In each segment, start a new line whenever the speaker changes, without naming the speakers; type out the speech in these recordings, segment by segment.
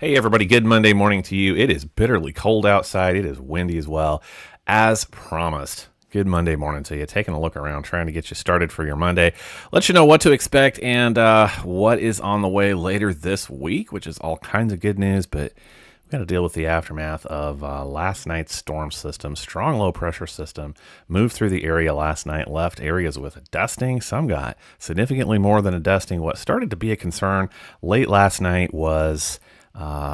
Hey, everybody, good Monday morning to you. It is bitterly cold outside. It is windy as well, as promised. Good Monday morning to you. Taking a look around, trying to get you started for your Monday. Let you know what to expect and what is on the way later this week, which is all kinds of good news, but we've got to deal with the aftermath of last night's storm system. Strong low pressure system moved through the area last night, left areas with a dusting. Some got significantly more than a dusting. What started to be a concern late last night was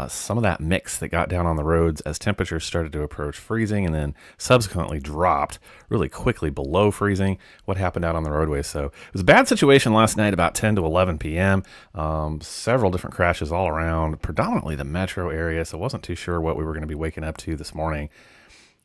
some of that mix that got down on the roads as temperatures started to approach freezing and then subsequently dropped really quickly below freezing. What happened out on the roadways? So it was a bad situation last night about 10 to 11 p.m. Several different crashes all around, predominantly the metro area. So I wasn't too sure what we were going to be waking up to this morning.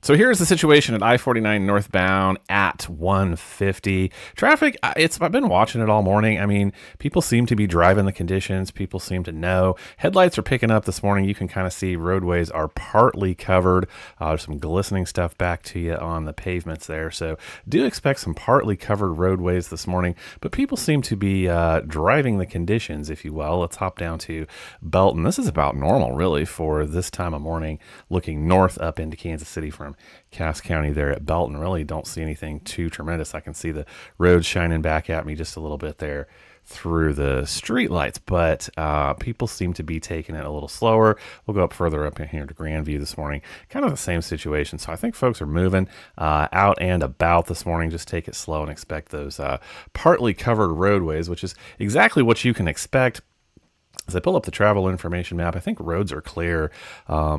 So here's the situation at I-49 northbound at 150. Traffic, I've been watching it all morning. I mean, people seem to be driving the conditions. People seem to know. Headlights are picking up this morning. You can kind of see roadways are partly covered. There's some glistening stuff back to you on the pavements there. So do expect some partly covered roadways this morning, but people seem to be driving the conditions, if you will. Let's hop down to Belton. This is about normal, really, for this time of morning, looking north up into Kansas City from Cass County there at Belton. Really don't see anything too tremendous. I can see the road shining back at me just a little bit there through the street lights, but people seem to be taking it a little slower. We'll go up further up in here to Grandview this morning. Kind of the same situation. So I think folks are moving out and about this morning. Just take it slow and expect those partly covered roadways, which is exactly what you can expect. As I pull up the travel information map, I think roads are clear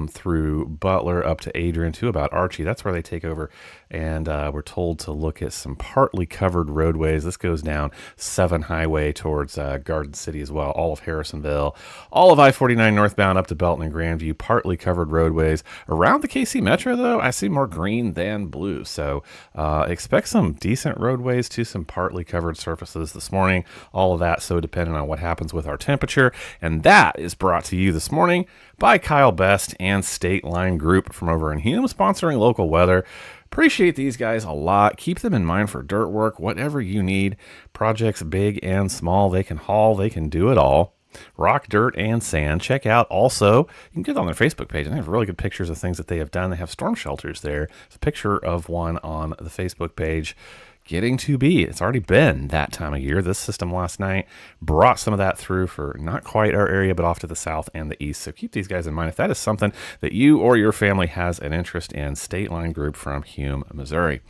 through Butler up to Adrian to about Archie. That's where they take over. And we're told to look at some partly covered roadways. This goes down 7 Highway towards Garden City as well. All of Harrisonville, all of I-49 northbound up to Belton and Grandview, partly covered roadways. Around the KC Metro, though, I see more green than blue. So expect some decent roadways to some partly covered surfaces this morning. All of that so dependent on what happens with our temperature. And that is brought to you this morning by Kyle Best and State Line Group from over in Hume, sponsoring local weather. Appreciate these guys a lot. Keep them in mind for dirt work, whatever you need. Projects big and small, they can haul, they can do it all. Rock, dirt, and sand. Check out also, you can get it on their Facebook page, and they have really good pictures of things that they have done. They have storm shelters there. There's a picture of one on the Facebook page. Getting to be. It's already been that time of year. This system last night brought some of that through for not quite our area, but off to the south and the east. So keep these guys in mind. If that is something that you or your family has an interest in, State Line Group from Hume, Missouri.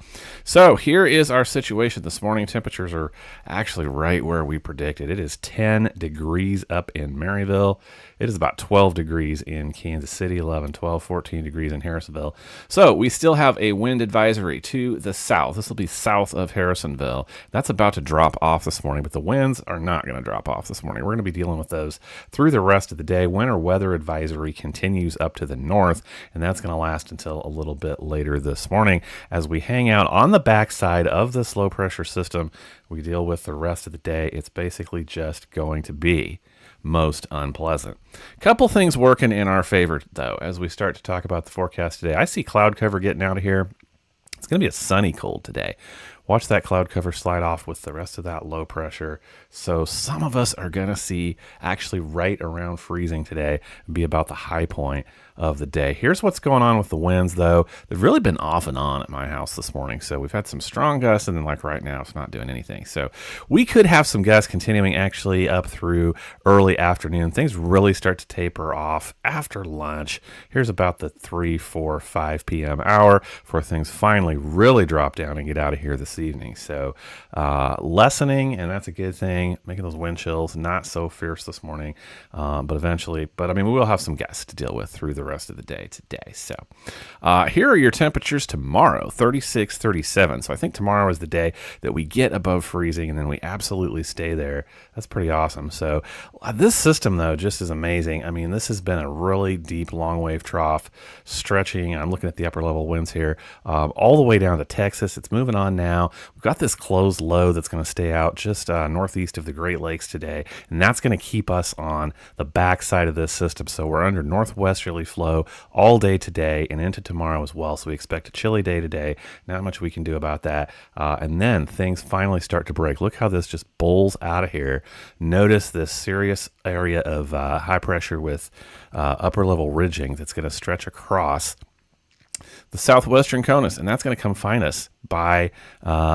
So here is our situation this morning. Temperatures are actually right where we predicted. It is 10 degrees up in Maryville. It is about 12 degrees in Kansas City, 11, 12, 14 degrees in Harrisonville. So we still have a wind advisory to the south. This will be south of Harrisonville. That's about to drop off this morning, but the winds are not going to drop off this morning. We're going to be dealing with those through the rest of the day. Winter weather advisory continues up to the north, and that's going to last until a little bit later this morning. As we hang out on the backside of this low pressure system, we deal with the rest of the day. It's basically just going to be most unpleasant. Couple things working in our favor, though, as we start to talk about the forecast today. I see cloud cover getting out of here. It's going to be a sunny cold today. Watch that cloud cover slide off with the rest of that low pressure. So some of us are going to see actually right around freezing today, be about the high point of the day. Here's what's going on with the winds, though. They've really been off and on at my house this morning. So we've had some strong gusts, and then like right now, it's not doing anything. So we could have some gusts continuing actually up through early afternoon. Things really start to taper off after lunch. Here's about the 3, 4, 5 p.m. hour before things finally really drop down and get out of here this evening. So lessening, and that's a good thing, making those wind chills not so fierce this morning, but eventually, I mean, we will have some gusts to deal with through the rest of the day today. So here are your temperatures tomorrow, 36, 37. So I think tomorrow is the day that we get above freezing, and then we absolutely stay there. That's pretty awesome. So this system, though, just is amazing. I mean, this has been a really deep long wave trough stretching. I'm looking at the upper level winds here all the way down to Texas. It's moving on now. now. We've got this closed low that's going to stay out just northeast of the Great Lakes today, and that's going to keep us on the backside of this system. So we're under northwesterly flow all day today and into tomorrow as well. So we expect a chilly day today. Not much we can do about that. And then things finally start to break. Look how this just bowls out of here. Notice this serious area of high pressure with upper level ridging that's going to stretch across the southwestern CONUS, and that's going to come find us by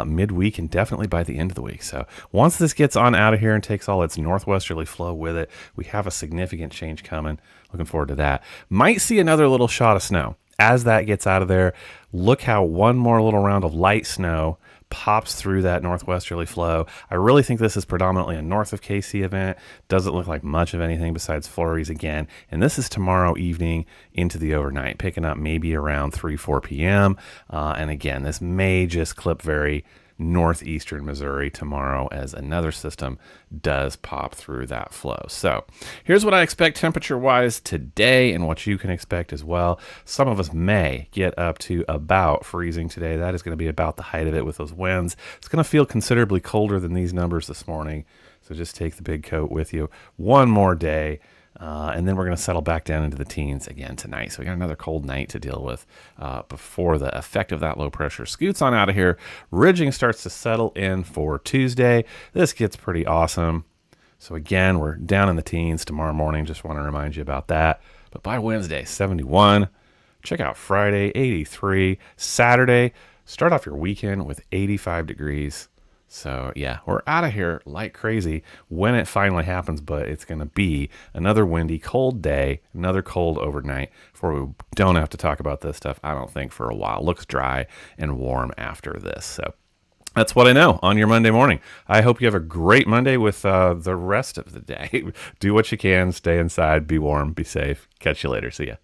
midweek and definitely by the end of the week. So once this gets on out of here and takes all its northwesterly flow with it, we have a significant change coming. Looking forward to that. Might see another little shot of snow. As that gets out of there, look how one more little round of light snow pops through that northwesterly flow. I really think this is predominantly a north of KC event. Doesn't look like much of anything besides flurries again. And this is tomorrow evening into the overnight, picking up maybe around 3-4 p.m. And again, this may just clip very northeastern Missouri tomorrow as another system does pop through that flow. So here's what I expect temperature wise today and what you can expect as well. Some of us may get up to about freezing today. That is going to be about the height of it with those winds. It's going to feel considerably colder than these numbers this morning. So just take the big coat with you one more day. And then we're going to settle back down into the teens again tonight. So we got another cold night to deal with before the effect of that low pressure scoots on out of here. Ridging starts to settle in for Tuesday. This gets pretty awesome. So again, we're down in the teens tomorrow morning. Just want to remind you about that. But by Wednesday, 71. Check out Friday, 83. Saturday, start off your weekend with 85 degrees. So yeah, we're out of here like crazy when it finally happens, but it's going to be another windy, cold day, another cold overnight before we don't have to talk about this stuff, I don't think, for a while. Looks dry and warm after this. So that's what I know on your Monday morning. I hope you have a great Monday with the rest of the day. Do what you can, stay inside, be warm, be safe. Catch you later. See ya.